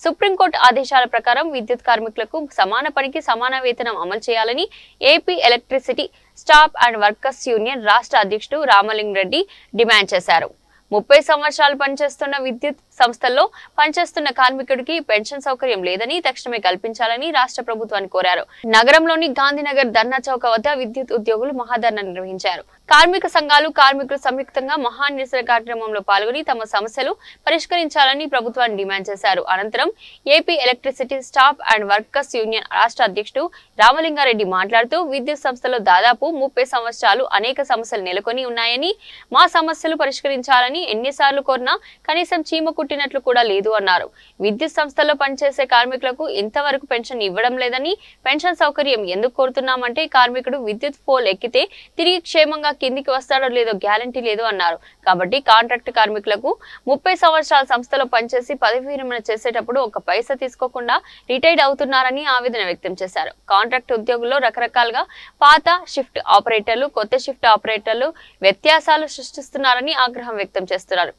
Supreme court ఆదేశాల ప్రకారం విద్యుత్ కార్మికులకు సమాన పనికి సమాన వేతనం అమలు చేయాలని AP electricity staff and workers union రాష్ట్ర అధ్యక్షుడు రామలింగ్ రెడ్డి డిమాండ్ చేశారు. 30 సంవత్సరాలు పనిచేస్తున్న విద్యుత్ సంస్థల్లో పనిచేస్తున్న కార్మికుడికి పెన్షన్ సౌకర్యం లేదని తక్షణమే కల్పించాలని రాష్ట్ర ప్రభుత్వాన్ని కోరారు. నగరంలోని గాంధీనగర్ ధర్నా చౌక వద్ద విద్యుత్ ఉద్యోగులు మహాధర్నా నిర్వహించారు. కార్మిక సంఘాలు కార్మికులు సంయుక్తంగా మహా నిరసన కార్యక్రమంలో పాల్గొని తమ సమస్యలు పరిష్కరించాలని ప్రభుత్వాన్ని డిమాండ్ చేశారు. అనంతరం AP electricity staff and workers union రాష్ట్ర అధ్యక్షుడు రామలింగారెడ్డి మాట్లాడుతూ విద్యుత్ సంస్థలో దాదాపు 30 సంవత్సరాలు అనేక సమస్యలు నెలకొని ఉన్నాయని, మా సమస్యలు పరిష్కరించాలని ఎన్నిసార్లు కోరినా కనీసం చీమ కుట్టినట్లు కూడా లేదు అన్నారు. విద్యుత్ సంస్థల్లో పనిచేసే కార్మికులకు ఇంతవరకు పెన్షన్ ఇవ్వడం లేదని, పెన్షన్ సౌకర్యం ఎందుకు కోరుతున్నామంటే కార్మికుడు విద్యుత్ పోల్ ఎక్కితే తిరిగి క్షేమంగా కిందికి వస్తాడో లేదో గ్యారంటీ లేదు అన్నారు. కాబట్టి కాంట్రాక్ట్ కార్మికులకు 30 సంవత్సరాల సంస్థలో పనిచేసి పదవి విరమణ చేసేటప్పుడు ఒక పైసా తీసుకోకుండా రిటైర్డ్ అవుతున్నారని ఆవేదన వ్యక్తం చేశారు. కాంట్రాక్ట్ ఉద్యోగుల్లో రకరకాలుగా పాత షిఫ్ట్ ఆపరేటర్లు, కొత్త షిఫ్ట్ ఆపరేటర్లు వ్యత్యాసాలు సృష్టిస్తున్నారని ఆగ్రహం వ్యక్తం చేస్తున్నారు.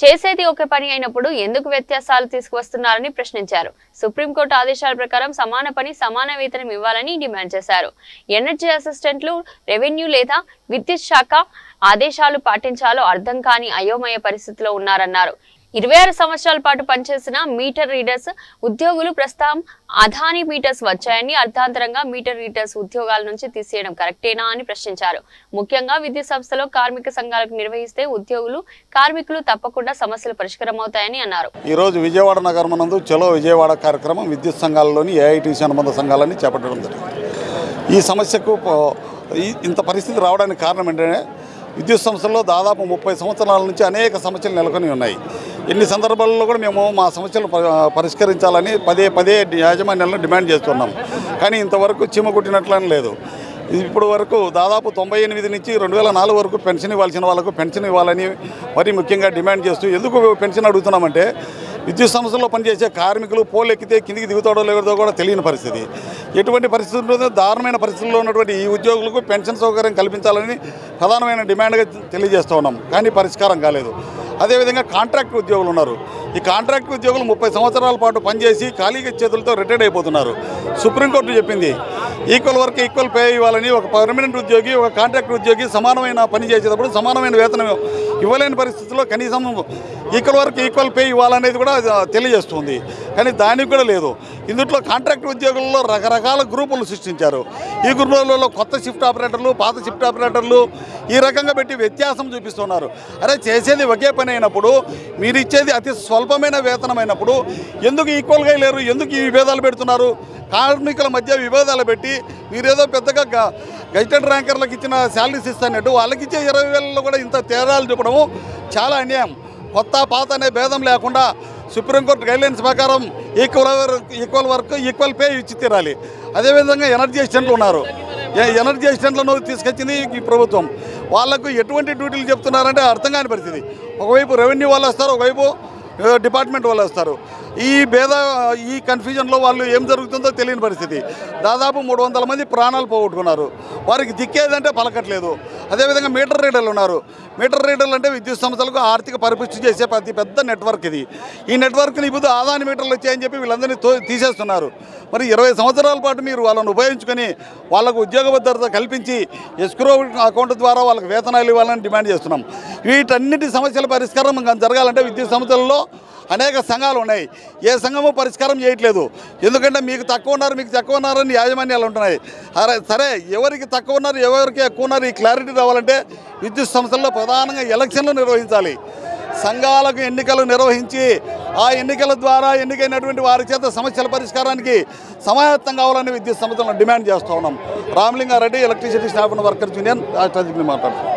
చేసేది ఒక పని అయినప్పుడు ఎందుకు వ్యత్యాసాలు తీసుకువస్తున్నారని ప్రశ్నించారు. సుప్రీంకోర్టు ఆదేశాల ప్రకారం సమాన పని సమాన వేతనం ఇవ్వాలని డిమాండ్ చేశారు. ఎనర్జీ అసిస్టెంట్లు, రెవెన్యూ లేదా విద్యుత్ శాఖ ఆదేశాలు పాటించాలో అర్థం కాని అయోమయ పరిస్థితిలో ఉన్నారన్నారు. 26 సంవత్సరాల పాటు పనిచేసిన మీటర్ రీడర్స్ ఉద్యోగులు ప్రస్తుతం అదానీ మీటర్స్ వచ్చాయని, అర్థాంతరంగా మీటర్ రీడర్స్ ఉద్యోగాల నుంచి తీసేయడం కరెక్టేనా అని ప్రశ్నించారు. ముఖ్యంగా విద్యుత్ సంస్థలో కార్మిక సంఘాలకు నిర్వహిస్తే ఉద్యోగులు కార్మికులు తప్పకుండా సమస్యలు పరిష్కారమవుతాయని అన్నారు. ఈ రోజు విజయవాడ నగరమనందు చలో విజయవాడ కార్యక్రమం విద్యుత్ సంఘాలలోని ఏఐటీసీ అనుబంధ సంఘాలని చేపట్టడం జరిగింది. ఈ సమస్యకు ఇంత పరిస్థితి రావడానికి కారణం ఏంటంటే విద్యుత్ సంస్థల్లో దాదాపు 30 సంవత్సరాల నుంచి అనేక సమస్యలు నెలకొని ఉన్నాయి. ఎన్ని సందర్భాల్లో కూడా మేము మా సమస్యలను పరిష్కరించాలని పదే యాజమాన్యాలను డిమాండ్ చేస్తున్నాం. కానీ ఇంతవరకు చీమ కుట్టినట్లని లేదు. ఇప్పుడు వరకు దాదాపు 98 నుంచి 2004 వరకు పెన్షన్ ఇవ్వాల్సిన వాళ్ళకు పెన్షన్ ఇవ్వాలని మరీ ముఖ్యంగా డిమాండ్ చేస్తూ ఎందుకు పెన్షన్ అడుగుతున్నామంటే విద్యుత్ సంస్థల్లో పనిచేసే కార్మికులు పోల్ ఎక్కితే కిందికి దిగుతాడో లేదో కూడా తెలియని పరిస్థితి. ఎటువంటి పరిస్థితుల్లో దారుణమైన పరిస్థితుల్లో ఉన్నటువంటి ఈ ఉద్యోగులకు పెన్షన్ సౌకర్యం కల్పించాలని ప్రధానమైన డిమాండ్గా తెలియజేస్తూ ఉన్నాం. కానీ పరిష్కారం కాలేదు. అదేవిధంగా కాంట్రాక్ట్ ఉద్యోగులు ఉన్నారు. ఈ కాంట్రాక్ట్ ఉద్యోగులు 30 సంవత్సరాల పాటు పనిచేసి ఖాళీగా చేతులతో రిటైర్డ్ అయిపోతున్నారు. సుప్రీంకోర్టు చెప్పింది ఈక్వల్ వర్క్ ఈక్వల్ పే ఇవ్వాలని. ఒక పర్మనెంట్ ఉద్యోగి, ఒక కాంట్రాక్ట్ ఉద్యోగి సమానమైన పని చేసేటప్పుడు సమానమైన వేతనం ఇవ్వలేని పరిస్థితుల్లో కనీసం ఈక్వల్ వర్క్ ఈక్వల్ పే ఇవ్వాలనేది కూడా తెలియజేస్తుంది. కానీ దానికి కూడా లేదు. ఇందులో కాంట్రాక్ట్ ఉద్యోగుల్లో రకరకాల గ్రూపులు సృష్టించారు. ఈ గ్రూపులలో కొత్త షిఫ్ట్ ఆపరేటర్లు, పాత షిఫ్ట్ ఆపరేటర్లు ఈ రకంగా పెట్టి వ్యత్యాసం చూపిస్తున్నారు. అరే చేసేది ఒకే పని అయినప్పుడు, మీరు ఇచ్చేది అతి స్వల్పమైన వేతనం అయినప్పుడు ఎందుకు ఈక్వల్గా లేరు? ఎందుకు ఈ విభేదాలు పెడుతున్నారు? కార్మికుల మధ్య విభేదాలు పెట్టి మీరేదో పెద్దగా గెజిటెడ్ ర్యాంకర్లకు ఇచ్చిన శాలరీస్ ఇస్తానట్టు వాళ్ళకి ఇచ్చే 20,000లో కూడా ఇంత తేడాలు చూపడము చాలా అన్యాయం. కొత్త పాత అనే భేదం లేకుండా సుప్రీంకోర్టు గైడ్లైన్స్ ప్రకారం ఈక్వల్ వర్క్ ఈక్వల్ పే ఇచ్చి తీరాలి. అదేవిధంగా ఎనర్జీ అసిస్టెంట్లు ఉన్నారు. ఎనర్జీ అసిస్టెంట్లను తీసుకొచ్చింది ఈ ప్రభుత్వం. వాళ్లకు ఎటువంటి డ్యూటీలు చెప్తున్నారంటే అర్థం కాని పరిస్థితి. ఒకవైపు రెవెన్యూ వాళ్ళు వస్తారు, ఒకవైపు డిపార్ట్మెంట్ వాళ్ళు వస్తారు. ఈ కన్ఫ్యూజన్లో వాళ్ళు ఏం జరుగుతుందో తెలియని పరిస్థితి. దాదాపు 300 మంది ప్రాణాలు పోగొట్టుకున్నారు. వారికి దిక్కేదంటే పలకట్లేదు. అదేవిధంగా మీటర్ రీడర్లు ఉన్నారు. మీటర్ రీడర్లు అంటే విద్యుత్ సంస్థలకు ఆర్థిక పరిపుష్టి చేసే అతి పెద్ద నెట్వర్క్ ఇది. ఈ నెట్వర్క్ని ఇప్పుడు ఆదాని మీటర్లు వచ్చాయని చెప్పి వీళ్ళందరినీ తీసేస్తున్నారు. మరి 20 సంవత్సరాల పాటు మీరు వాళ్ళని ఉపయోగించుకొని వాళ్ళకు ఉద్యోగ భద్రత కల్పించి ఎస్క్రో అకౌంట్ ద్వారా వాళ్ళకి వేతనాలు ఇవ్వాలని డిమాండ్ చేస్తున్నాం. వీటన్నిటి సమస్యల పరిష్కారం జరగాలంటే విద్యుత్ సంస్థలలో అనేక సంఘాలు ఉన్నాయి. ఏ సంఘము పరిష్కారం చేయట్లేదు. ఎందుకంటే మీకు తక్కువ ఉన్నారని యాజమాన్యాలు ఉంటున్నాయి. సరే ఎవరికి తక్కువ ఉన్నారు, ఎవరికి ఎక్కువ ఉన్నారు ఈ క్లారిటీ రావాలంటే విద్యుత్ సంస్థల్లో ప్రధానంగా ఎలక్షన్లు నిర్వహించాలి. సంఘాలకు ఎన్నికలు నిర్వహించి ఆ ఎన్నికల ద్వారా ఎన్నికైనటువంటి వారి చేత సమస్యల పరిష్కారానికి సమాయత్తం కావాలని విద్యుత్ సంస్థలను డిమాండ్ చేస్తూ ఉన్నాం. Ramalinga Reddy, electricity staff and workers union రాష్ట్ర అధ్యక్షుడిని మాట్లాడుతున్నాం.